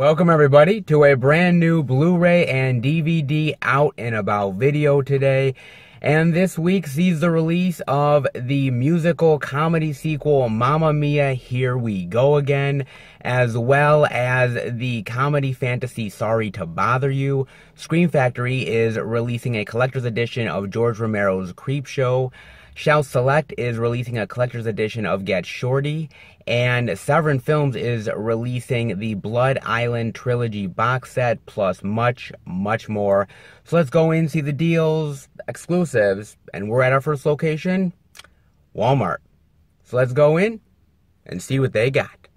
Welcome everybody to a brand new Blu-ray and DVD out and about video today. And this week sees the release of the musical comedy sequel Mamma Mia! Here We Go Again, as well as the comedy fantasy Sorry to Bother You. Scream Factory is releasing a collector's edition of George Romero's Creepshow. Shout Select is releasing a collector's edition of Get Shorty, and Severin Films is releasing the Blood Island Trilogy box set, plus much, much more. So let's go in, see the deals, exclusives, and we're at our first location, Walmart. So let's go in and see what they got.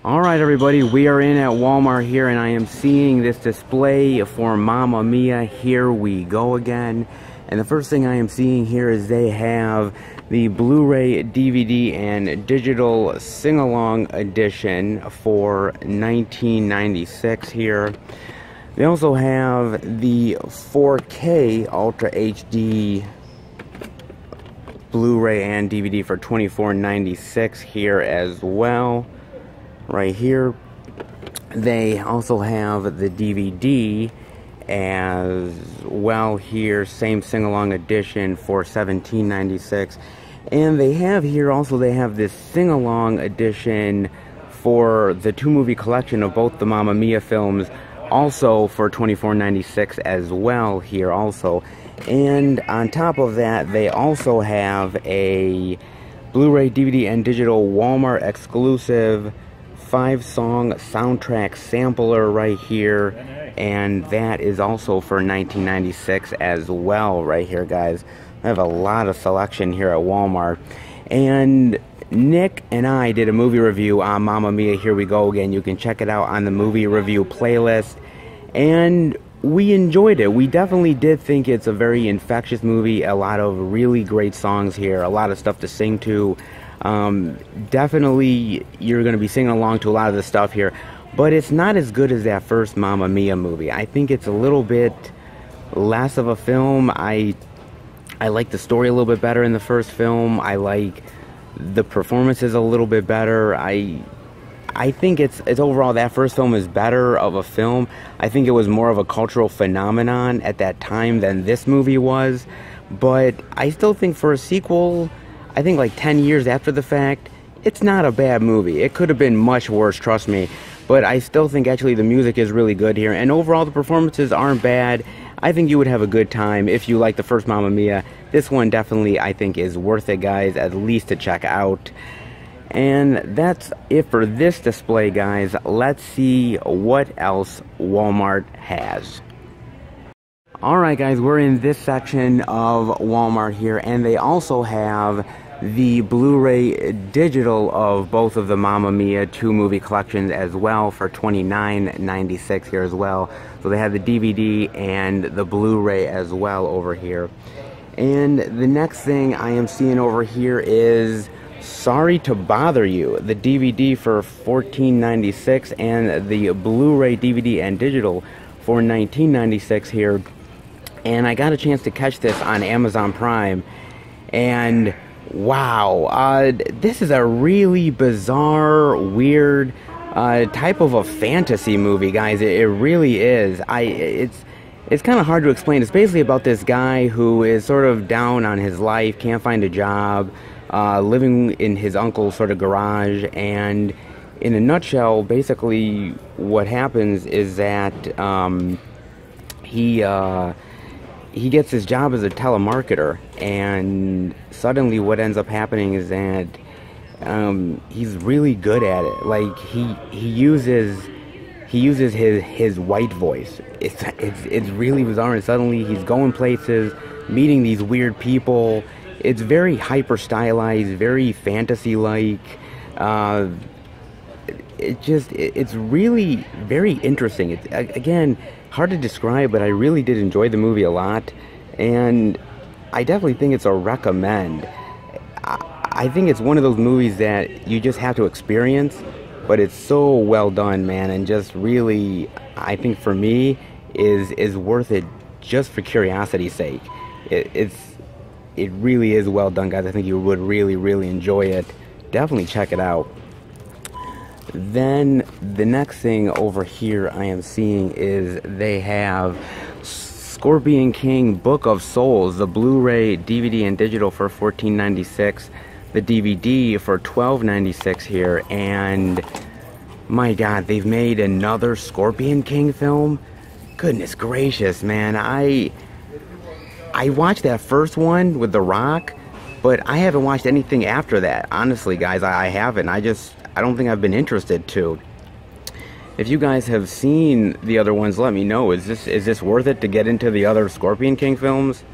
Alright everybody, we are in at Walmart here, and I am seeing this display for Mamma Mia! Here We Go Again. And the first thing I am seeing here is they have the Blu-ray, DVD, and digital sing-along edition for $19.96 here. They also have the 4K Ultra HD Blu-ray and DVD for $24.96 here as well. Right here. They also have the DVD as well here, same sing-along edition for $17.96. And they have here also, they have this sing-along edition for the two-movie collection of both the Mamma Mia films, also for $24.96 as well here also. And on top of that, they also have a Blu-ray, DVD, and digital Walmart exclusive 5-song soundtrack sampler right here, and that is also for $19.96 as well right here, guys. I have a lot of selection here at Walmart. And Nick and I did a movie review on Mamma Mia! Here We Go Again. You can check it out on the movie review playlist, and we enjoyed it. We definitely did think it's a very infectious movie, a lot of really great songs here, a lot of stuff to sing to. Definitely you're going to be singing along to a lot of the stuff here, but it's not as good as that first Mamma Mia! Movie. I think it's a little bit less of a film. I like the story a little bit better in the first film. I like the performances a little bit better. I think it's overall, that first film is better of a film. I think it was more of a cultural phenomenon at that time than this movie was, but I still think for a sequel, I think like 10 years after the fact, it's not a bad movie. It could have been much worse, trust me. But I still think actually the music is really good here. And overall the performances aren't bad. I think you would have a good time if you like the first Mamma Mia. This one definitely, I think, is worth it, guys, at least to check out. And that's it for this display, guys. Let's see what else Walmart has. Alright guys, we're in this section of Walmart here, and they also have the Blu-ray digital of both of the Mamma Mia! Two-movie collections as well for $29.96 here as well. So they have the DVD and the Blu-ray as well over here. And the next thing I am seeing over here is Sorry to Bother You, the DVD for $14.96 and the Blu-ray, DVD, and digital for $19.96 here. And I got a chance to catch this on Amazon Prime, and wow, this is a really bizarre, weird type of a fantasy movie, guys. It really is. It's kind of hard to explain. It's basically about this guy who is sort of down on his life, can't find a job, living in his uncle's sort of garage, and in a nutshell, basically what happens is that he gets his job as a telemarketer, and suddenly what ends up happening is that he's really good at it. Like he uses his white voice. It's really bizarre, and suddenly he's going places, meeting these weird people. It's very hyper stylized, very fantasy like. It's really very interesting. It's, again, hard to describe, but I really did enjoy the movie a lot, and I definitely think it's a recommend. I think it's one of those movies that you just have to experience, but it's so well done, man, and just really, I think for me, is worth it just for curiosity's sake. It really is well done, guys. I think you would really, really enjoy it. Definitely check it out. Then the next thing over here I am seeing is they have Scorpion King Book of Souls, the Blu-ray, DVD, and digital for $14.96, the DVD for $12.96 here, and my God, they've made another Scorpion King film? Goodness gracious, man. I watched that first one with The Rock, but I haven't watched anything after that. Honestly, guys, I haven't. I don't think I've been interested to. If you guys have seen the other ones, let me know. Is this worth it to get into the other Scorpion King films?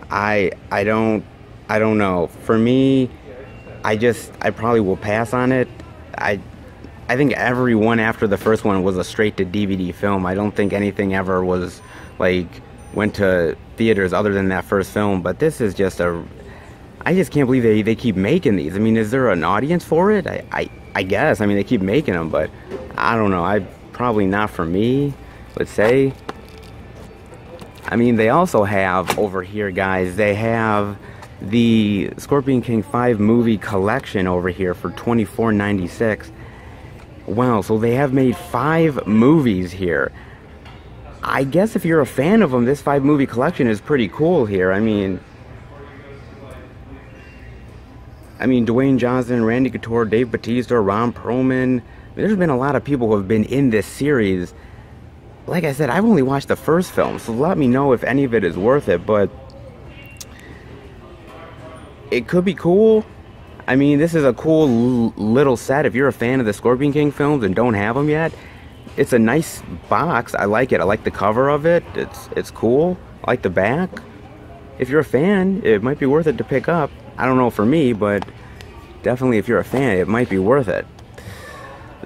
I don't know. For me, I probably will pass on it. I think every one after the first one was a straight to DVD film. I don't think anything ever was like went to theaters other than that first film. But this is just I just can't believe they keep making these. I mean, is there an audience for it? I guess. I mean, they keep making them, but I don't know. Probably not for me, let's say. I mean, they also have over here, guys, they have the Scorpion King 5 movie collection over here for $24.96. Wow, so they have made 5 movies here. I guess if you're a fan of them, this 5 movie collection is pretty cool here. I mean, Dwayne Johnson, Randy Couture, Dave Bautista, Ron Perlman. There's been a lot of people who have been in this series. Like I said, I've only watched the first film, so let me know if any of it is worth it, but it could be cool. I mean, this is a cool little set. If you're a fan of the Scorpion King films and don't have them yet, it's a nice box. I like it. I like the cover of it. It's cool. I like the back. If you're a fan, it might be worth it to pick up. I don't know for me, but definitely if you're a fan, it might be worth it.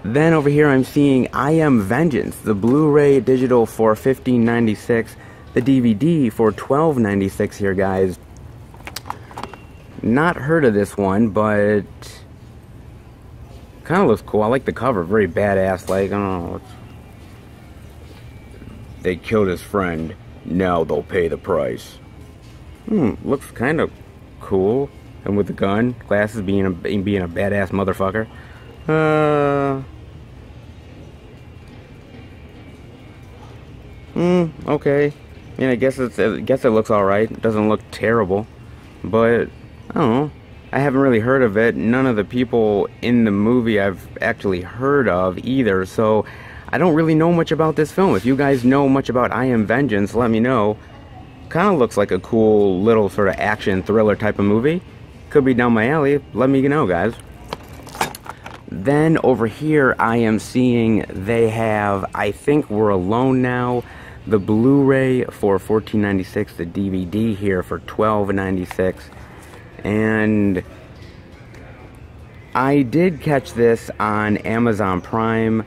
Then over here I'm seeing I Am Vengeance, the Blu-ray digital for $15.96, the DVD for $12.96 here, guys. Not heard of this one, but kind of looks cool. I like the cover, very badass. Like, I don't know. They killed his friend. Now they'll pay the price. Looks kind of cool. And with the gun, glasses, being a badass motherfucker. Okay. I mean, I guess it looks all right. It doesn't look terrible, but I don't know. I haven't really heard of it. None of the people in the movie I've actually heard of either, so I don't really know much about this film. If you guys know much about I Am Vengeance, let me know. Kind of looks like a cool little sort of action thriller type of movie. Could be down my alley. Let me know, guys. Then over here I am seeing they have I Think We're Alone Now, the Blu-ray for $14.96, the DVD here for $12.96. And I did catch this on Amazon Prime.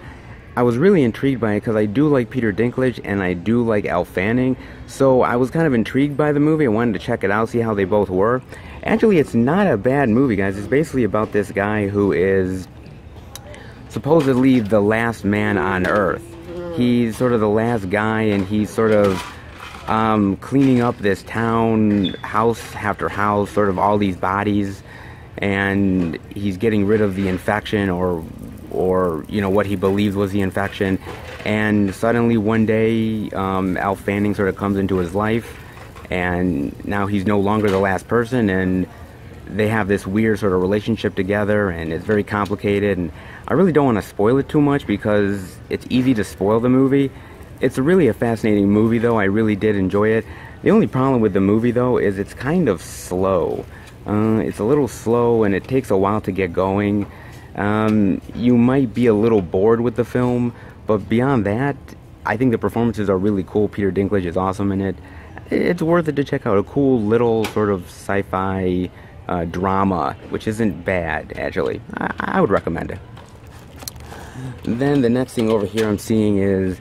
I was really intrigued by it because I do like Peter Dinklage and I do like Elle Fanning. So I was kind of intrigued by the movie. I wanted to check it out, see how they both were. Actually, it's not a bad movie, guys. It's basically about this guy who is supposedly the last man on Earth. He's sort of the last guy, and he's sort of cleaning up this town, house after house, sort of all these bodies, and he's getting rid of the infection or you know, what he believes was the infection. And suddenly one day Elle Fanning sort of comes into his life, and now he's no longer the last person, and they have this weird sort of relationship together, and it's very complicated. And I really don't want to spoil it too much because it's easy to spoil the movie. It's really a fascinating movie, though. I really did enjoy it. The only problem with the movie, though, is it's kind of slow. It's a little slow, and it takes a while to get going. You might be a little bored with the film, but beyond that, I think the performances are really cool. Peter Dinklage is awesome in it. It's worth it to check out. A cool little sort of sci-fi drama, which isn't bad, actually. I would recommend it. Then the next thing over here I'm seeing is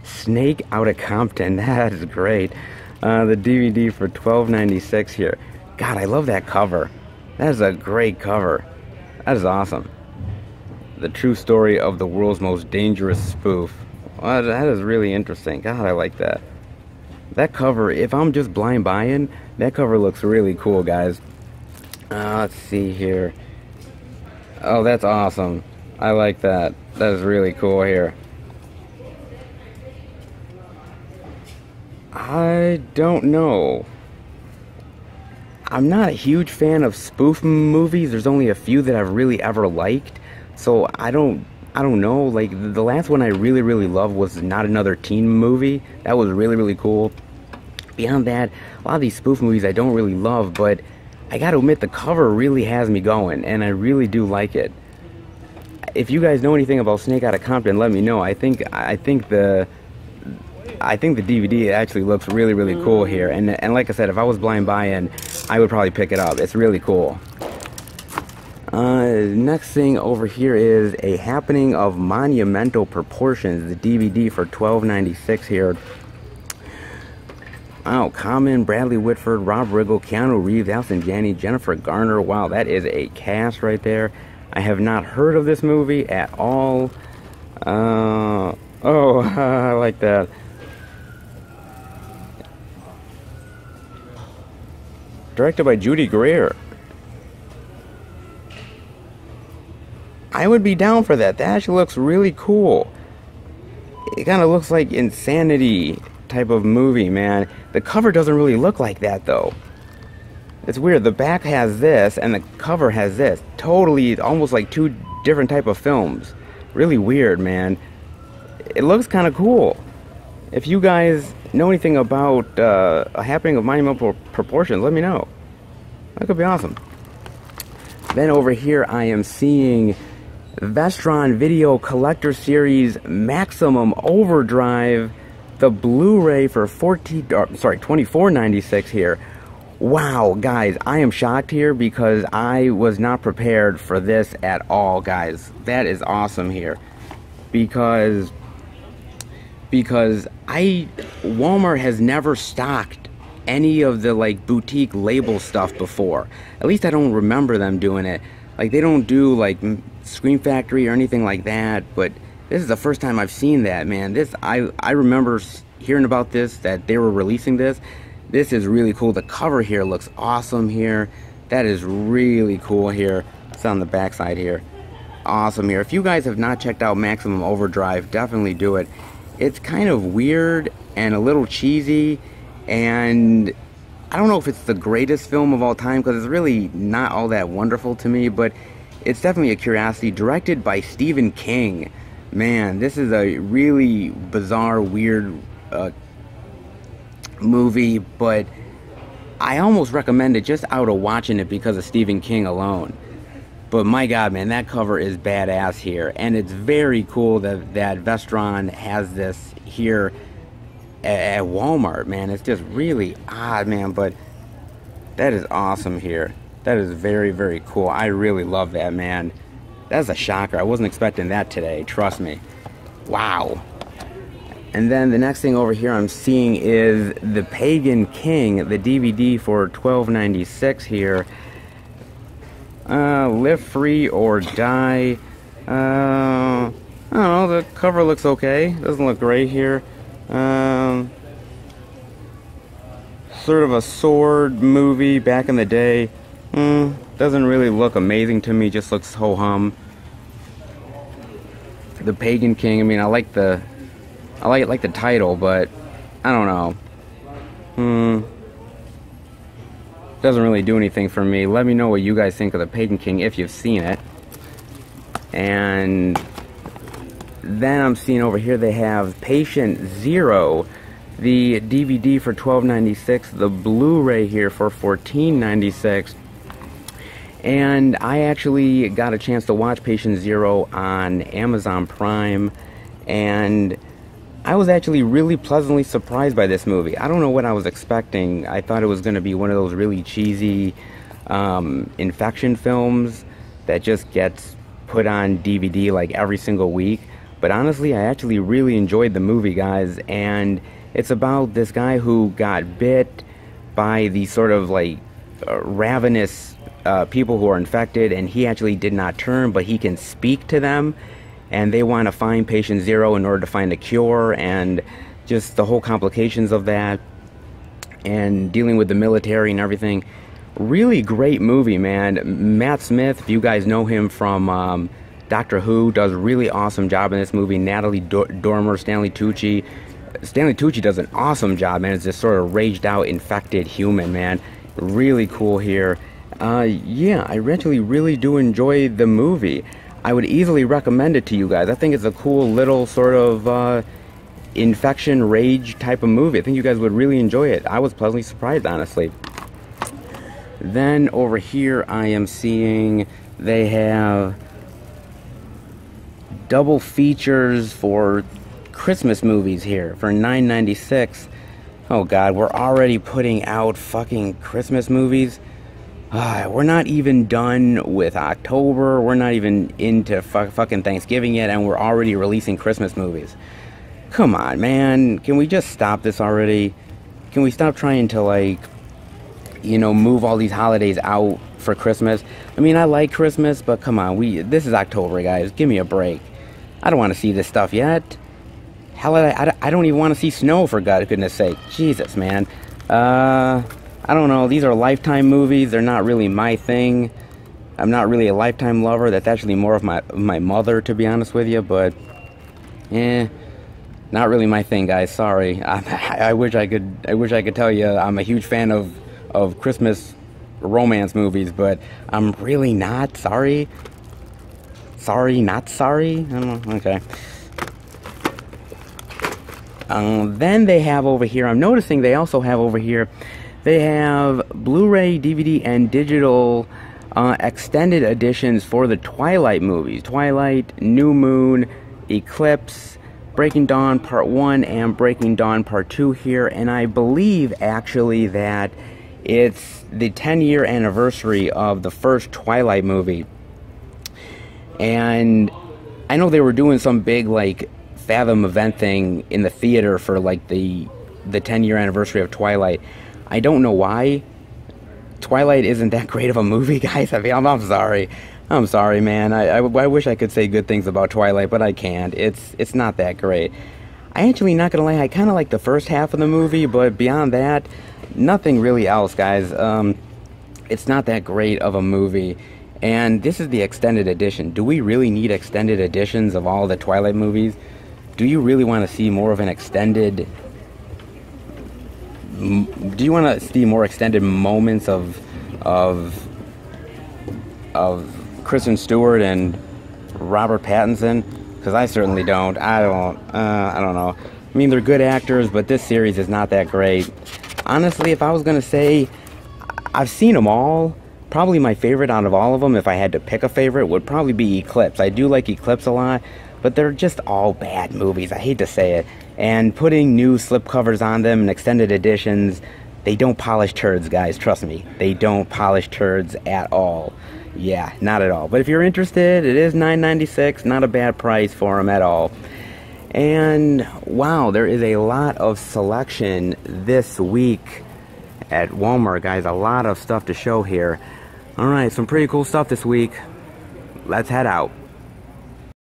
Snake Outta Compton. That is great. The DVD for $12.96 here. God, I love that cover. That is a great cover. That is awesome. The true story of the world's most dangerous spoof. Well, that is really interesting. God, I like that. That cover, if I'm just blind buying, that cover looks really cool, guys. Let's see here. Oh, that's awesome. I like that. That is really cool here. I don't know. I'm not a huge fan of spoof movies. There's only a few that I've really ever liked. So I don't know. Like the last one I really loved was Not Another Teen Movie. That was really cool. Beyond that, a lot of these spoof movies I don't really love, but I gotta admit the cover really has me going, and I really do like it. If you guys know anything about Snake Outta Compton, let me know. I think the DVD actually looks really cool here, and like I said, if I was blind buying, I would probably pick it up. It's really cool. Next thing over here is A Happening of Monumental Proportions, the DVD for $12.96 here. Oh, Common, Bradley Whitford, Rob Riggle, Keanu Reeves, Allison Janney, Jennifer Garner. Wow, that is a cast right there. I have not heard of this movie at all. Oh, I like that. Directed by Judy Greer. I would be down for that. That actually looks really cool. It kind of looks like Insanity type of movie, man. The cover doesn't really look like that, though. It's weird. The back has this, and the cover has this. Totally, almost like two different type of films. Really weird, man. It looks kind of cool. If you guys know anything about A Happening of Monumental Proportions, let me know. That could be awesome. Then over here, I am seeing Vestron Video Collector Series Maximum Overdrive, the Blu-ray for $24.96 here. Wow, guys, I am shocked here because I was not prepared for this at all, guys. That is awesome here. Because Walmart has never stocked any of the like boutique label stuff before. At least I don't remember them doing it. Like they don't do like Scream Factory or anything like that, but this is the first time I've seen that, man. I remember hearing about this, that they were releasing this. This is really cool. The cover here looks awesome here. That is really cool here. It's on the back side here. Awesome here. If you guys have not checked out Maximum Overdrive, definitely do it. It's kind of weird and a little cheesy, and I don't know if it's the greatest film of all time because it's really not all that wonderful to me, but it's definitely a curiosity. Directed by Stephen King. Man, this is a really bizarre, weird movie, but I almost recommend it just out of watching it because of Stephen King alone. But my God, man, that cover is badass here, and it's very cool that Vestron has this here at Walmart, man. It's just really odd, man, but that is awesome here. That is very cool. I really love that, man. That's a shocker. I wasn't expecting that today, trust me. Wow. And then the next thing over here I'm seeing is The Pagan King, the DVD for $12.96 here. Live Free or Die. I don't know, the cover looks okay. Doesn't look great here. Sort of a sword movie back in the day. Doesn't really look amazing to me, just looks ho-hum. The Pagan King, I mean, I like the title, but I don't know. Doesn't really do anything for me. Let me know what you guys think of The Pagan King if you've seen it. And then I'm seeing over here they have Patient Zero, the DVD for $12.96, the Blu-ray here for $14.96. And I actually got a chance to watch Patient Zero on Amazon Prime, and I was actually really pleasantly surprised by this movie. I don't know what I was expecting. I thought it was going to be one of those really cheesy infection films that just gets put on DVD like every single week. But honestly, I actually really enjoyed the movie, guys. And it's about this guy who got bit by these sort of like ravenous people who are infected, and he actually did not turn, but he can speak to them. And they want to find Patient Zero in order to find a cure, and just the whole complications of that, and dealing with the military and everything. Really great movie, man. Matt Smith, if you guys know him from Doctor Who, does a really awesome job in this movie. Natalie Dormer, Stanley Tucci. Stanley Tucci does an awesome job, man. It's this sort of raged out, infected human, man. Really cool here. Yeah, I actually really do enjoy the movie. I would easily recommend it to you guys. I think it's a cool little sort of infection, rage type of movie. I think you guys would really enjoy it. I was pleasantly surprised, honestly. Then over here I am seeing they have double features for Christmas movies here for $9.96. Oh god, we're already putting out fucking Christmas movies. We're not even done with October. We're not even into fucking Thanksgiving yet, and we're already releasing Christmas movies. Come on, man. Can we just stop this already? Can we stop trying to, like, you know, move all these holidays out for Christmas? I mean, I like Christmas, but come on. This is October, guys. Give me a break. I don't want to see this stuff yet. Hell, I don't even want to see snow, for goodness sake. Jesus, man. I don't know. These are Lifetime movies. They're not really my thing. I'm not really a Lifetime lover. That's actually more of my mother, to be honest with you. But, not really my thing, guys. Sorry. I wish I could tell you I'm a huge fan of Christmas romance movies, but I'm really not. Sorry. Sorry, not sorry. I don't know. Okay. Then they have over here, I'm noticing they also have over here, they have Blu-ray, DVD, and digital extended editions for the Twilight movies. Twilight, New Moon, Eclipse, Breaking Dawn Part 1, and Breaking Dawn Part 2 here. And I believe, actually, that it's the 10-year anniversary of the first Twilight movie. And I know they were doing some big, like, Fathom event thing in the theater for, like, the 10-year anniversary of Twilight. I don't know why. Twilight isn't that great of a movie, guys. I mean, I'm sorry. I'm sorry, man. I wish I could say good things about Twilight, but I can't. It's not that great. I actually, not gonna lie, I kind of like the first half of the movie, but beyond that, nothing really else, guys. It's not that great of a movie. And this is the extended edition. Do we really need extended editions of all the Twilight movies? Do you really want to see more of an extended... Do you want to see more extended moments of Kristen Stewart and Robert Pattinson? Because I certainly don't. I don't know. I mean, they're good actors, but this series is not that great. Honestly, if I was going to say, I've seen them all. Probably my favorite out of all of them, if I had to pick a favorite, would probably be Eclipse. I do like Eclipse a lot, but they're just all bad movies. I hate to say it. And putting new slipcovers on them and extended editions, they don't polish turds, guys. Trust me. They don't polish turds at all. Yeah, not at all. But if you're interested, it is $9.96. Not a bad price for them at all. And, wow, there is a lot of selection this week at Walmart, guys. A lot of stuff to show here. Alright, some pretty cool stuff this week. Let's head out.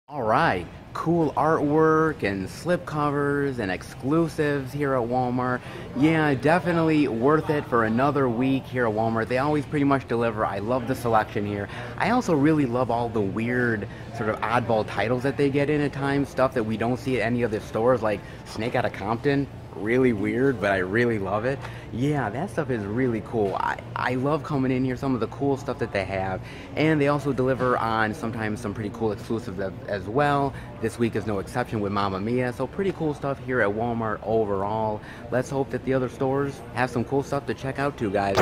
Alright, cool artwork and slipcovers and exclusives here at Walmart. Yeah, definitely worth it for another week here at Walmart. They always pretty much deliver. I love the selection here. I also really love all the weird sort of oddball titles that they get in at times. Stuff that we don't see at any other stores, like Snake Outta Compton. Really weird, but I really love it. Yeah, that stuff is really cool. I love coming in here, some of the cool stuff that they have, and they also deliver on sometimes some pretty cool exclusives as well. This week is no exception with Mamma Mia, so pretty cool stuff here at Walmart overall. Let's hope that the other stores have some cool stuff to check out too, guys.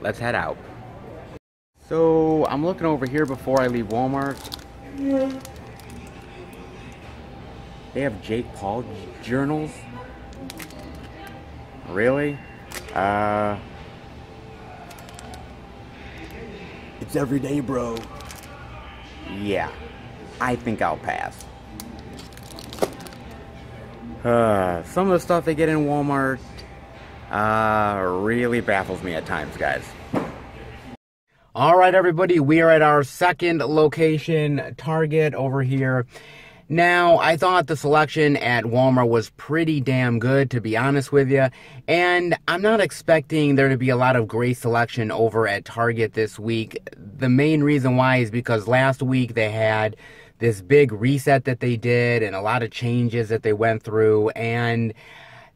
Let's head out. So I'm looking over here before I leave Walmart. They have Jake Paul journals. Really? It's every day, bro. Yeah, I think I'll pass. Some of the stuff they get in Walmart really baffles me at times, guys. Alright, everybody, we are at our second location, Target, over here. Now, I thought the selection at Walmart was pretty damn good, to be honest with you, and I'm not expecting there to be a lot of great selection over at Target this week. The main reason why is because last week they had this big reset that they did and a lot of changes that they went through, and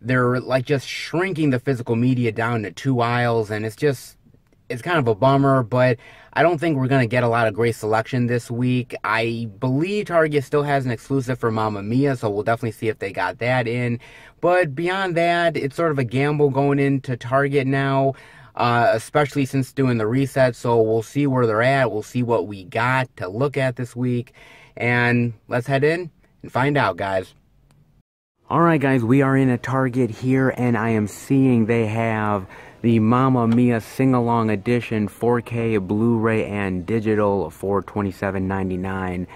they're like just shrinking the physical media down to 2 aisles, and it's kind of a bummer, but I don't think we're going to get a lot of great selection this week. I believe Target still has an exclusive for Mamma Mia, so we'll definitely see if they got that in. But beyond that, it's sort of a gamble going into Target now, especially since doing the reset, so we'll see where they're at. We'll see what we got to look at this week, and let's head in and find out, guys. Alright guys, we are in a Target here, and I am seeing they have the Mamma Mia Sing-Along Edition 4K Blu-ray and digital for $27.99.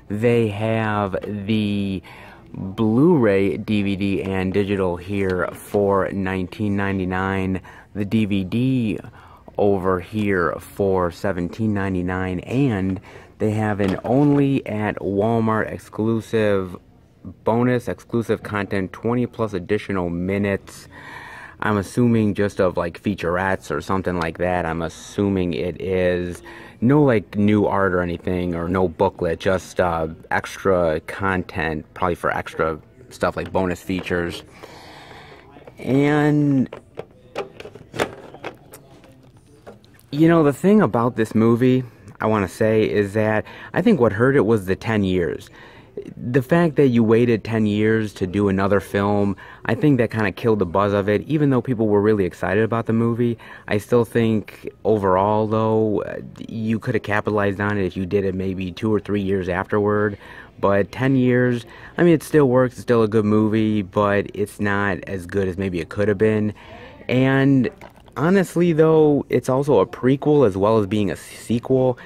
They have the Blu-ray DVD and digital here for $19.99. The DVD over here for $17.99, and they have an only at Walmart exclusive bonus exclusive content, 20 plus additional minutes. I'm assuming just of like featurettes or something like that. I'm assuming it is no like new art or anything, or no booklet, just extra content, probably for extra stuff like bonus features. And you know, the thing about this movie I want to say is that I think what hurt it was the 10 years. The fact that you waited 10 years to do another film, I think that kind of killed the buzz of it. Even though people were really excited about the movie, I still think overall, though, you could have capitalized on it if you did it maybe 2 or 3 years afterward. But 10 years, I mean, it still works. It's still a good movie, but it's not as good as maybe it could have been. And honestly, though, it's also a prequel as well as being a sequel.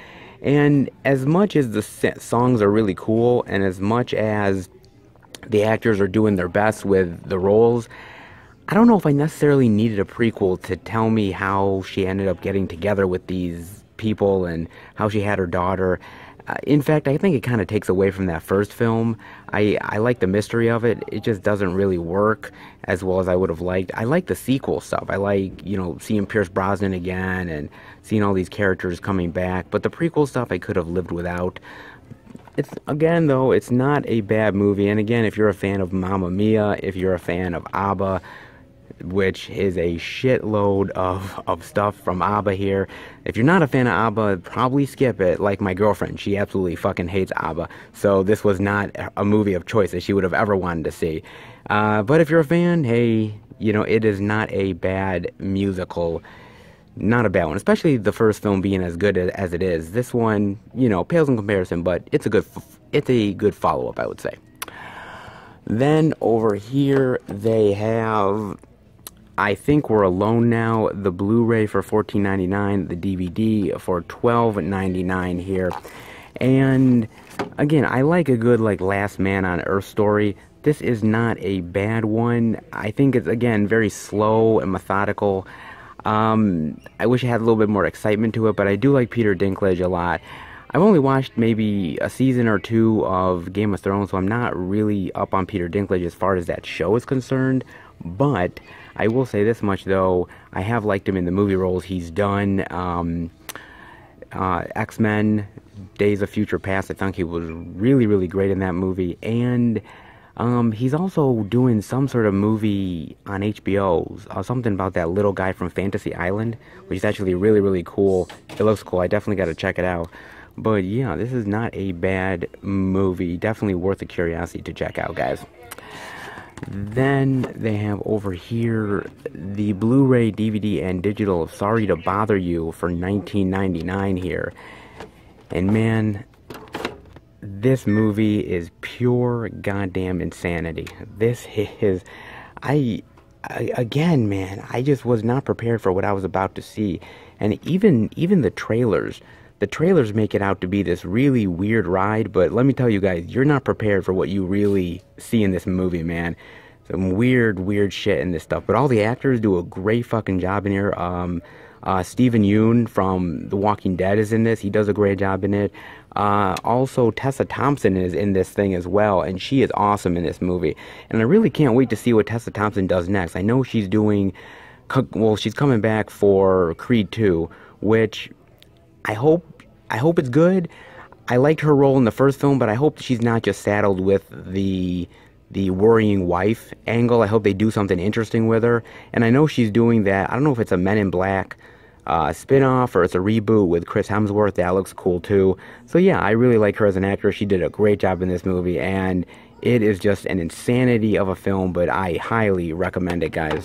And as much as the songs are really cool, and as much as the actors are doing their best with the roles, I don't know if I necessarily needed a prequel to tell me how she ended up getting together with these people and how she had her daughter. In fact, I think it kind of takes away from that first film. I like the mystery of it. It just doesn't really work as well as I would have liked. I like the sequel stuff. I like, you know, seeing Pierce Brosnan again and seeing all these characters coming back. But the prequel stuff I could have lived without. It's, again, though, it's not a bad movie. And again, if you're a fan of Mamma Mia, if you're a fan of ABBA, which is a shitload of stuff from ABBA here. If you're not a fan of ABBA, probably skip it, like my girlfriend. She absolutely fucking hates ABBA. So this was not a movie of choice that she would have ever wanted to see. But if you're a fan, hey, you know, it is not a bad musical. Not a bad one, especially the first film being as good as it is. This one, you know, pales in comparison, but it's a good follow-up, I would say. Then over here, they have I Think We're Alone Now, the Blu-ray for $14.99, the DVD for $12.99 here. And again, I like a good like Last Man on Earth story. This is not a bad one. I think it's, again, very slow and methodical. I wish it had a little bit more excitement to it, but I do like Peter Dinklage a lot. I've only watched maybe a season or two of Game of Thrones, so I'm not really up on Peter Dinklage as far as that show is concerned. But I will say this much, though. I have liked him in the movie roles he's done. X-Men, Days of Future Past, I think he was really, really great in that movie. And he's also doing some sort of movie on HBO, something about that little guy from Fantasy Island, which is actually really, really cool. It looks cool. I definitely got to check it out. But yeah, this is not a bad movie. Definitely worth a curiosity to check out, guys. Then they have over here the Blu-ray, DVD, and digital of Sorry to Bother You for $19.99 here. And man, this movie is pure goddamn insanity. This is, again, man, I just was not prepared for what I was about to see. And even the trailers make it out to be this really weird ride, but let me tell you guys, you're not prepared for what you really see in this movie, man. Some weird shit in this stuff, but all the actors do a great fucking job in here. Stephen Yeun from The Walking Dead is in this. He does a great job in it. Also, Tessa Thompson is in this thing as well, and she is awesome in this movie. And I really can't wait to see what Tessa Thompson does next. I know she's doing, well, she's coming back for Creed 2, which I hope it's good. I liked her role in the first film, but I hope she's not just saddled with the worrying wife angle. I hope they do something interesting with her. And I know she's doing that. I don't know if it's a Men in Black spin-off or it's a reboot with Chris Hemsworth. That looks cool too. So yeah, I really like her as an actress. She did a great job in this movie, and it is just an insanity of a film, but I highly recommend it, guys.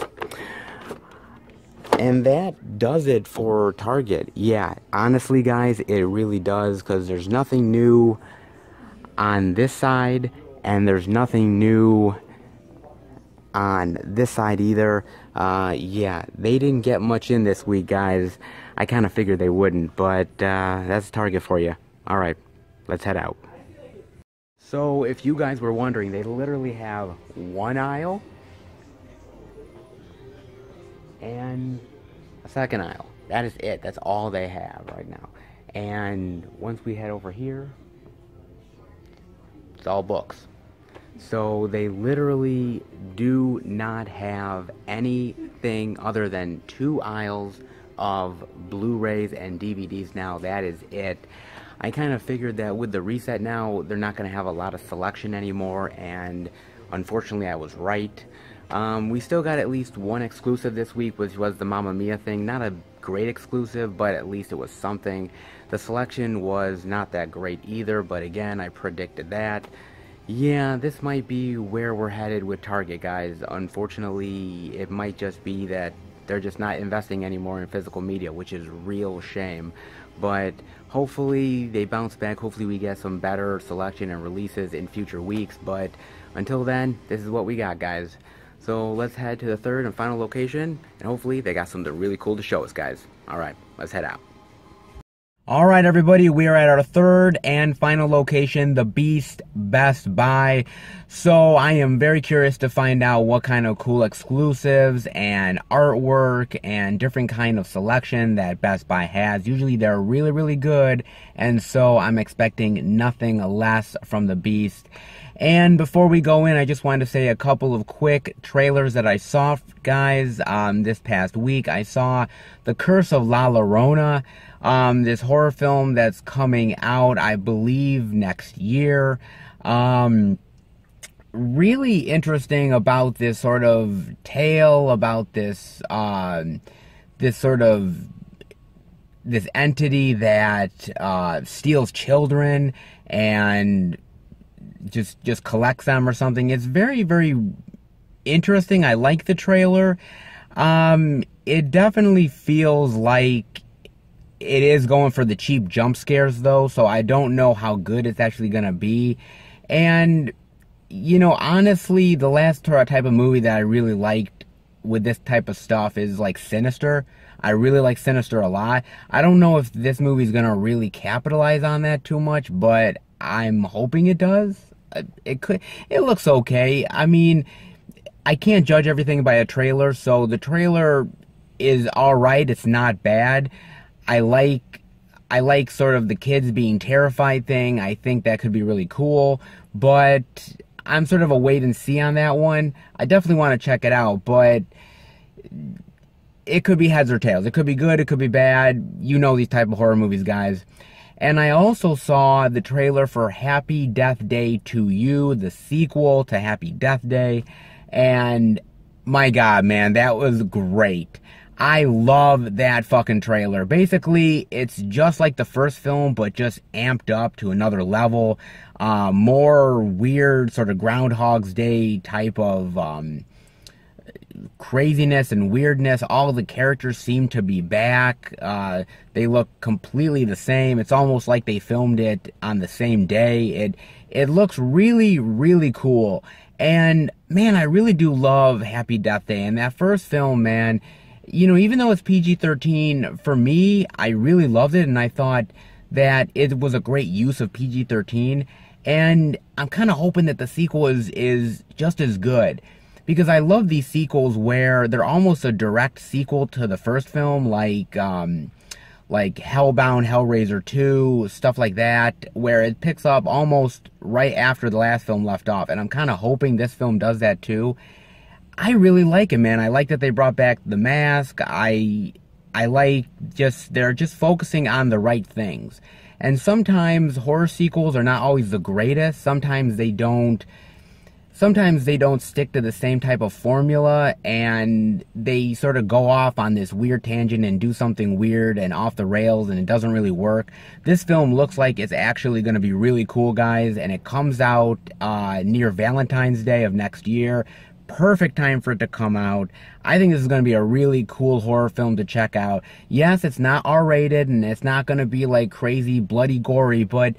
And that does it for Target. Yeah, honestly, guys, it really does, because there's nothing new on this side, and there's nothing new on this side either. Yeah, they didn't get much in this week, guys. I kind of figured they wouldn't, but that's Target for you. All right, let's head out. So, if you guys were wondering, they literally have one aisle and a second aisle. That is it. That's all they have right now. And once we head over here, it's all books. So they literally do not have anything other than 2 aisles of Blu-rays and DVDs now. That is it. I kind of figured that with the reset now, they're not going to have a lot of selection anymore, and unfortunately I was right. We still got at least one exclusive this week, which was the Mamma Mia thing. Not a great exclusive, but at least it was something. The selection was not that great either, but again, I predicted that. Yeah, this might be where we're headed with Target, guys. Unfortunately, it might just be that they're just not investing anymore in physical media, which is a real shame. But hopefully they bounce back. Hopefully we get some better selection and releases in future weeks. But until then, this is what we got, guys. So let's head to the third and final location, and hopefully they got something really cool to show us, guys. Alright, let's head out. Alright, everybody, we are at our third and final location, the Beast Best Buy. So I am very curious to find out what kind of cool exclusives and artwork and different kind of selection that Best Buy has. Usually they're really, really good, and so I'm expecting nothing less from the Beast. And before we go in, I just wanted to say a couple of quick trailers that I saw, guys, this past week. I saw The Curse of La Llorona, this horror film that's coming out, I believe, next year. Really interesting about this sort of tale, about this, this entity that steals children and just collects them or something. It's very, very interesting. I like the trailer. It definitely feels like it is going for the cheap jump scares, though, so I don't know how good it's actually gonna be. And, you know, honestly, the last type of movie that I really liked with this type of stuff is like Sinister. I really like Sinister a lot. I don't know if this movie's gonna really capitalize on that too much, but I'm hoping it does. It could. It looks okay. I mean, I can't judge everything by a trailer, so the trailer is alright. It's not bad. I like sort of the kids being terrified thing. I think that could be really cool, but I'm sort of a wait and see on that one. I definitely want to check it out, but it could be heads or tails. It could be good, it could be bad. You know these type of horror movies, guys. And I also saw the trailer for Happy Death Day to You, the sequel to Happy Death Day. And my God, man, that was great. I love that fucking trailer. Basically, it's just like the first film, but just amped up to another level. More weird, sort of Groundhog's Day type of craziness and weirdness. All of the characters seem to be back. They look completely the same. It's almost like they filmed it on the same day. It looks really, really cool. And man, I really do love Happy Death Day. And that first film, man, you know, even though it's PG-13, for me, I really loved it, and I thought that it was a great use of PG-13. And I'm kind of hoping that the sequel is just as good. because I love these sequels where they're almost a direct sequel to the first film, like Hellbound, Hellraiser 2, stuff like that, where it picks up almost right after the last film left off. And I'm kind of hoping this film does that too. I really like it, man. I like that they brought back the mask. I like they're just focusing on the right things. And sometimes horror sequels are not always the greatest. Sometimes they don't stick to the same type of formula, and they sort of go off on this weird tangent and do something weird and off the rails, and it doesn't really work. This film looks like it's actually going to be really cool, guys, and it comes out near Valentine's Day of next year. Perfect time for it to come out. I think this is going to be a really cool horror film to check out. Yes, it's not R-rated, and it's not going to be like crazy bloody gory, but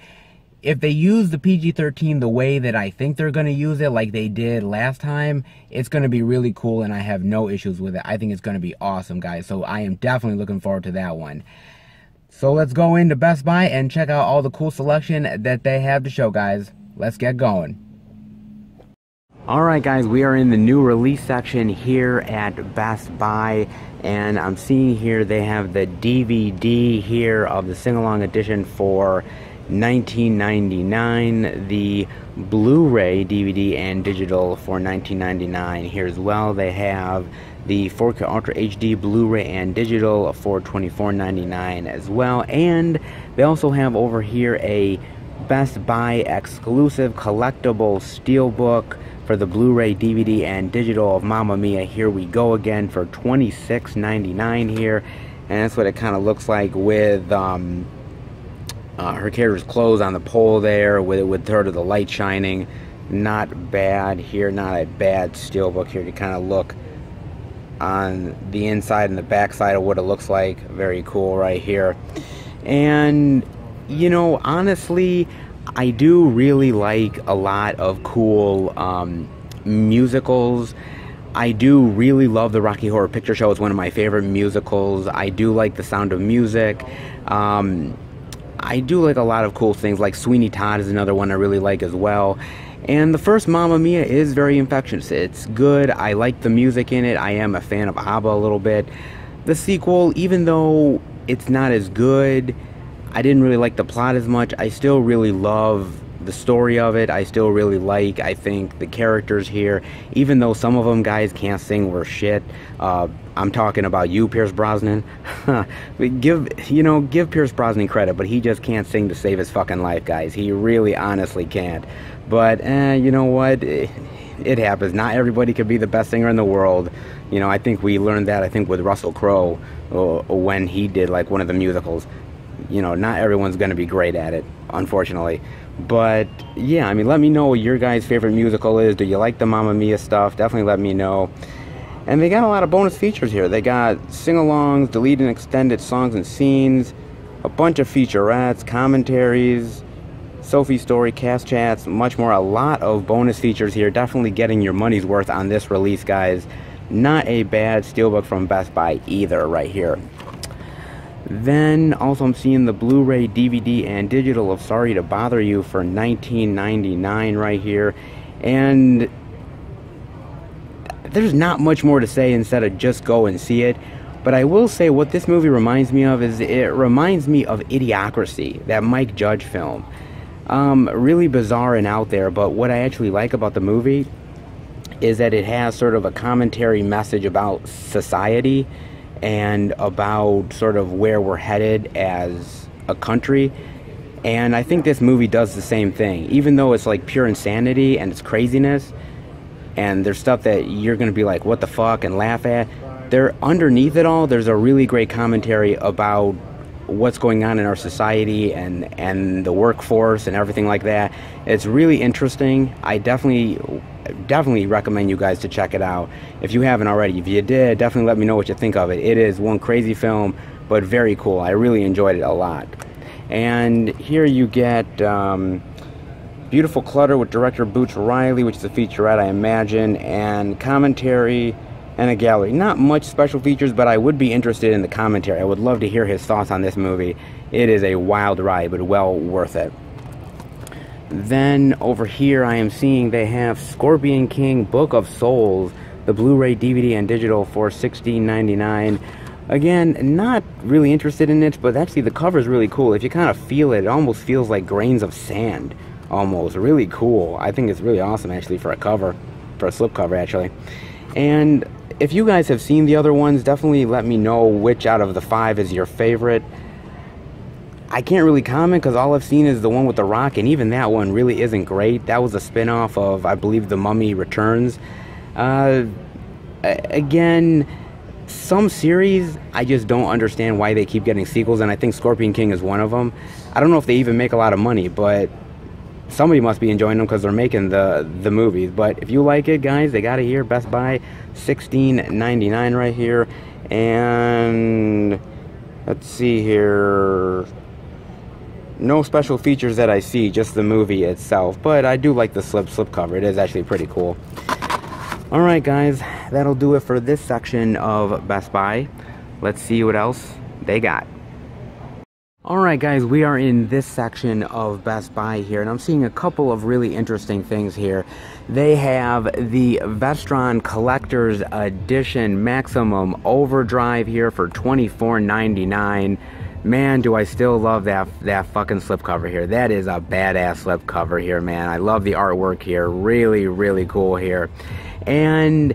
if they use the PG-13 the way that I think they're going to use it, like they did last time, it's going to be really cool, and I have no issues with it. I think it's going to be awesome, guys, so I am definitely looking forward to that one. So let's go into Best Buy and check out all the cool selection that they have to show, guys. Let's get going. Alright guys, we are in the new release section here at Best Buy, and I'm seeing here they have the DVD here of the sing-along edition for $19.99, the Blu-ray DVD and digital for $19.99 here as well. They have the 4K Ultra HD Blu-ray and digital for $24.99 as well, and they also have over here a Best Buy exclusive collectible steelbook for the Blu-ray, DVD, and digital of Mamma Mia, Here We Go Again for $26.99 here. And that's what it kind of looks like with her character's clothes on the pole there, with sort of the light shining. Not bad here, not a bad steelbook here to kind of look on the inside and the back side of what it looks like. Very cool right here. And, you know, honestly, I do really like a lot of cool musicals. I do really love the Rocky Horror Picture Show. It's one of my favorite musicals. I do like The Sound of Music. I do like a lot of cool things, like Sweeney Todd is another one I really like as well. And the first Mamma Mia is very infectious. It's good. I like the music in it. I am a fan of ABBA a little bit. The sequel, even though it's not as good, I didn't really like the plot as much. I still really love the story of it. I still really like, I think, the characters here. Even though some of them guys can't sing worth shit. I'm talking about you, Pierce Brosnan. Give Pierce Brosnan credit, but he just can't sing to save his fucking life, guys. He really honestly can't. But, you know what? It happens. Not everybody could be the best singer in the world. You know, I think we learned that, with Russell Crowe when he did, like, one of the musicals. You know, not everyone's going to be great at it, unfortunately. But, yeah, I mean, let me know what your guys' favorite musical is. Do you like the Mamma Mia stuff? Definitely let me know. And they got a lot of bonus features here. They got sing-alongs, deleted and extended songs and scenes, a bunch of featurettes, commentaries, Sophie's Story, cast chats, much more. A lot of bonus features here. Definitely getting your money's worth on this release, guys. Not a bad steelbook from Best Buy either right here. Then, also I'm seeing the Blu-ray, DVD, and digital of Sorry to Bother You for $19.99 right here. And there's not much more to say instead of just go and see it. But I will say what this movie reminds me of is it reminds me of Idiocracy, that Mike Judge film. Really bizarre and out there, but what I actually like about the movie is that it has sort of a commentary message about society and about sort of where we're headed as a country. And I think this movie does the same thing. Even though it's like pure insanity and it's craziness, and there's stuff that you're going to be like, what the fuck, and laugh at, underneath it all, there's a really great commentary about what's going on in our society and the workforce and everything like that. It's really interesting. I definitely recommend you guys to check it out if you haven't already. If you did, definitely let me know what you think of it. It is one crazy film, but very cool. I really enjoyed it a lot. And here you get Beautiful Clutter with director Boots Riley, which is a featurette, I imagine, and commentary and a gallery. Not much special features, but I would be interested in the commentary. I would love to hear his thoughts on this movie. It is a wild ride, but well worth it. Then over here I am seeing they have Scorpion King Book of Souls the Blu-ray, DVD, and digital for $16.99. Again, not really interested in it, but actually the cover is really cool. If you kind of feel it, it almost feels like grains of sand. Almost. Really cool. I think it's really awesome, actually, for a cover. For a slipcover, actually. And if you guys have seen the other ones, definitely let me know which out of the 5 is your favorite. I can't really comment because all I've seen is the one with The Rock, and even that one really isn't great. That was a spin-off of, I believe, The Mummy Returns. Again, some series, I just don't understand why they keep getting sequels, and I think Scorpion King is one of them. I don't know if they even make a lot of money, but somebody must be enjoying them because they're making the movies. But if you like it, guys, they got it here. Best Buy, $16.99 right here. And let's see here. No special features that I see, just the movie itself. But I do like the slipcover. It is actually pretty cool. Alright, guys, that'll do it for this section of Best Buy. Let's see what else they got. Alright, guys, we are in this section of Best Buy here, and I'm seeing a couple of really interesting things here. They have the Vestron Collector's Edition Maximum Overdrive here for $24.99. Man, do I still love that fucking slipcover here. That is a badass slipcover here, man. I love the artwork here. Really, really cool here. And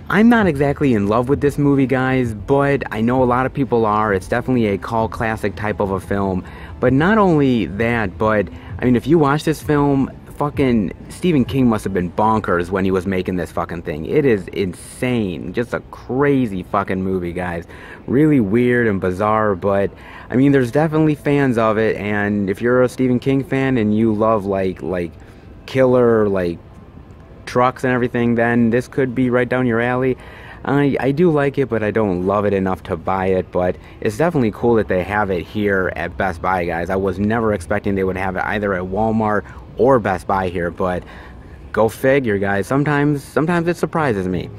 I'm not exactly in love with this movie, guys, but I know a lot of people are. It's definitely a cult classic type of a film. But not only that, but, I mean, if you watch this film, fucking Stephen King must have been bonkers when he was making this fucking thing. It is insane. Just a crazy fucking movie, guys. Really weird and bizarre, but, I mean, there's definitely fans of it, and if you're a Stephen King fan and you love, like killer, trucks and everything, then this could be right down your alley. I do like it, but I don't love it enough to buy it. But it's definitely cool that they have it here at Best Buy, guys. I was never expecting they would have it either at Walmart or Best Buy here, but go figure, guys. Sometimes it surprises me.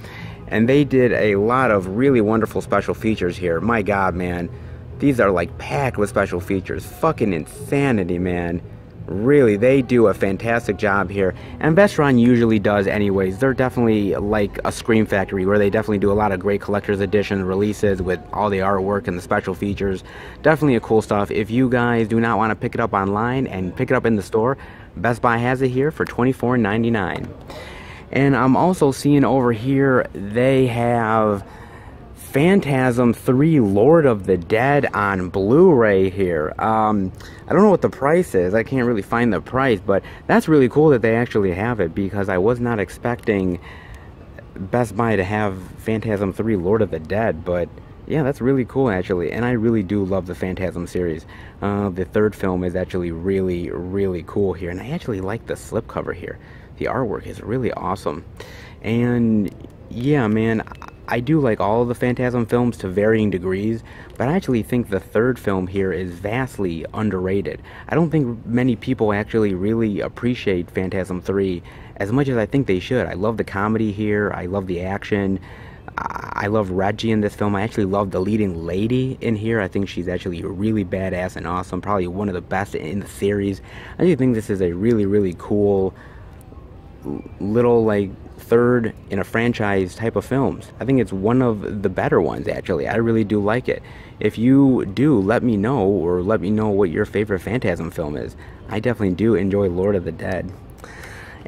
And they did a lot of really wonderful special features here. My God, man, these are like packed with special features. Fucking insanity, man. Really, they do a fantastic job here, and Vestron usually does anyways. They're definitely like a Scream Factory, where they definitely do a lot of great collector's edition releases with all the artwork and the special features. Definitely a cool stuff. If you guys do not want to pick it up online and pick it up in the store, Best Buy has it here for $24.99. And I'm also seeing over here they have Phantasm 3 Lord of the Dead on Blu-ray here. I don't know what the price is. I can't really find the price, but that's really cool that they actually have it, because I was not expecting Best Buy to have Phantasm 3 Lord of the Dead. But yeah, that's really cool, actually, and I really do love the Phantasm series. The third film is actually really, really cool here, and I actually like the slipcover here. The artwork is really awesome. And yeah, man, I do like all of the Phantasm films to varying degrees, but I actually think the third film here is vastly underrated. I don't think many people actually really appreciate Phantasm 3 as much as I think they should. I love the comedy here. I love the action. I love Reggie in this film. I actually love the leading lady in here. I think she's actually really badass and awesome. Probably one of the best in the series. I do think this is a really, really cool little, like, third in a franchise type of films. I think it's one of the better ones, actually. I really do like it. If you do, let me know, or let me know what your favorite Phantasm film is. I definitely do enjoy Lord of the Dead.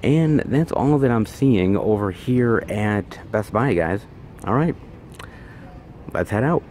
And that's all that I'm seeing over here at Best Buy, guys. Alright, let's head out.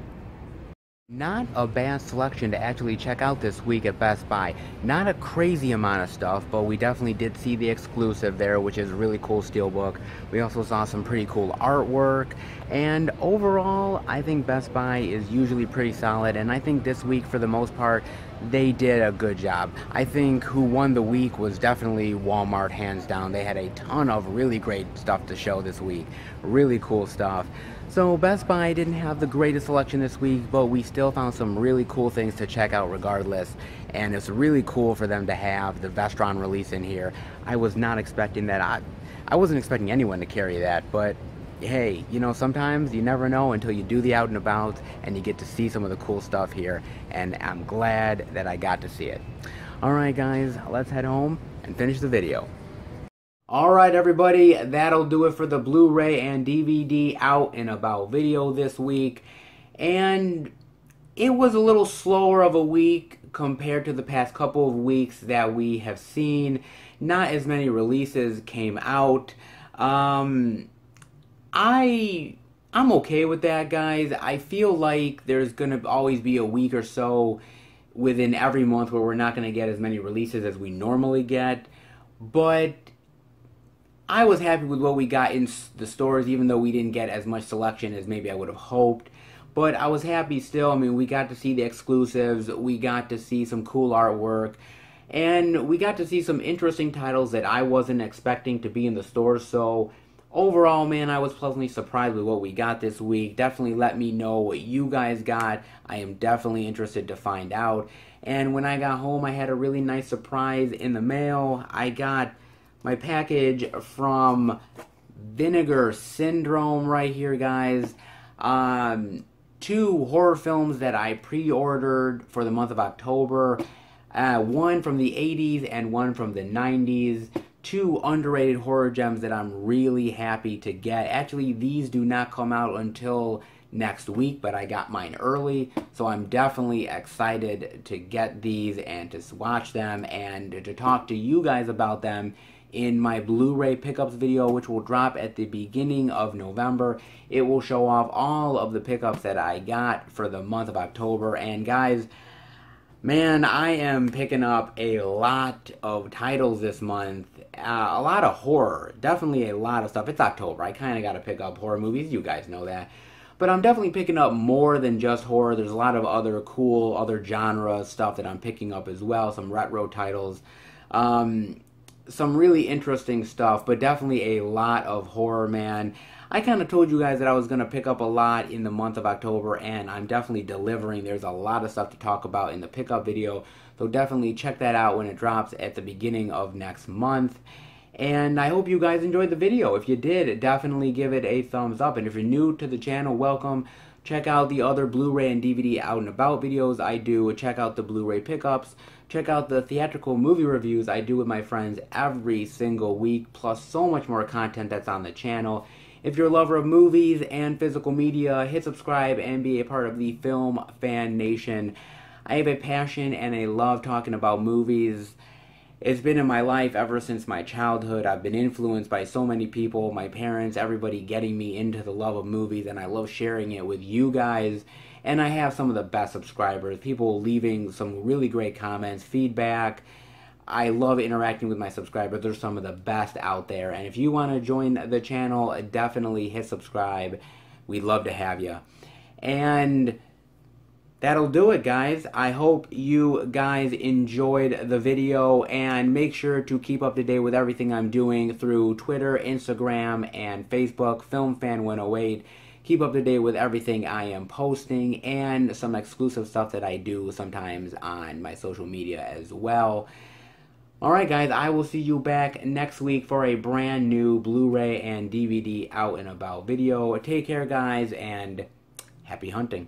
Not a bad selection to actually check out this week at Best Buy. Not a crazy amount of stuff, but we definitely did see the exclusive there, which is a really cool steelbook. We also saw some pretty cool artwork, and overall, I think Best Buy is usually pretty solid, and I think this week, for the most part, they did a good job. I think who won the week was definitely Walmart, hands down. They had a ton of really great stuff to show this week. Really cool stuff. So Best Buy didn't have the greatest selection this week, but we still found some really cool things to check out regardless. And it's really cool for them to have the Vestron release in here. I was not expecting that. I wasn't expecting anyone to carry that, but hey, you know, sometimes you never know until you do the out and about and you get to see some of the cool stuff here. And I'm glad that I got to see it. Alright guys, let's head home and finish the video. Alright everybody, that'll do it for the Blu-ray and DVD out and about video this week. And it was a little slower of a week compared to the past couple of weeks that we have seen. Not as many releases came out. I'm okay with that, guys. I feel like there's gonna always be a week or so within every month where we're not gonna get as many releases as we normally get. But I was happy with what we got in the stores, even though we didn't get as much selection as maybe I would have hoped. But I was happy still. I mean, we got to see the exclusives, we got to see some cool artwork, and we got to see some interesting titles that I wasn't expecting to be in the stores. So overall, man, I was pleasantly surprised with what we got this week. Definitely let me know what you guys got. I am definitely interested to find out. And when I got home, I had a really nice surprise in the mail. I got my package from Vinegar Syndrome right here, guys. 2 horror films that I pre-ordered for the month of October. One from the 80s and one from the 90s. 2 underrated horror gems that I'm really happy to get. Actually, these do not come out until next week, but I got mine early, so I'm definitely excited to get these and to watch them and to talk to you guys about them in my Blu-ray pickups video, which will drop at the beginning of November. It will show off all of the pickups that I got for the month of October. And guys, man, I am picking up a lot of titles this month. A lot of horror. Definitely a lot of stuff. It's October. I kind of got to pick up horror movies. You guys know that. But I'm definitely picking up more than just horror. There's a lot of other cool, other genre stuff that I'm picking up as well. Some retro titles. Some really interesting stuff, but definitely a lot of horror, man. I kind of told you guys that I was going to pick up a lot in the month of October, and I'm definitely delivering. There's a lot of stuff to talk about in the pickup video, so definitely check that out when it drops at the beginning of next month. And I hope you guys enjoyed the video. If you did, definitely give it a thumbs up. And if you're new to the channel, welcome. Check out the other Blu-ray and DVD out and about videos I do. Check out the Blu-ray pickups. Check out the theatrical movie reviews I do with my friends every single week, plus so much more content that's on the channel. If you're a lover of movies and physical media, hit subscribe and be a part of the Film Fan Nation. I have a passion and a love talking about movies. It's been in my life ever since my childhood. I've been influenced by so many people, my parents, everybody getting me into the love of movies, and I love sharing it with you guys. And I have some of the best subscribers, people leaving some really great comments, feedback. I love interacting with my subscribers. They're some of the best out there. And if you want to join the channel, definitely hit subscribe. We'd love to have you. And that'll do it, guys. I hope you guys enjoyed the video, and make sure to keep up to date with everything I'm doing through Twitter, Instagram, and Facebook, FilmFan108. Keep up to date with everything I am posting and some exclusive stuff that I do sometimes on my social media as well. Alright guys, I will see you back next week for a brand new Blu-ray and DVD out and about video. Take care, guys, and happy hunting.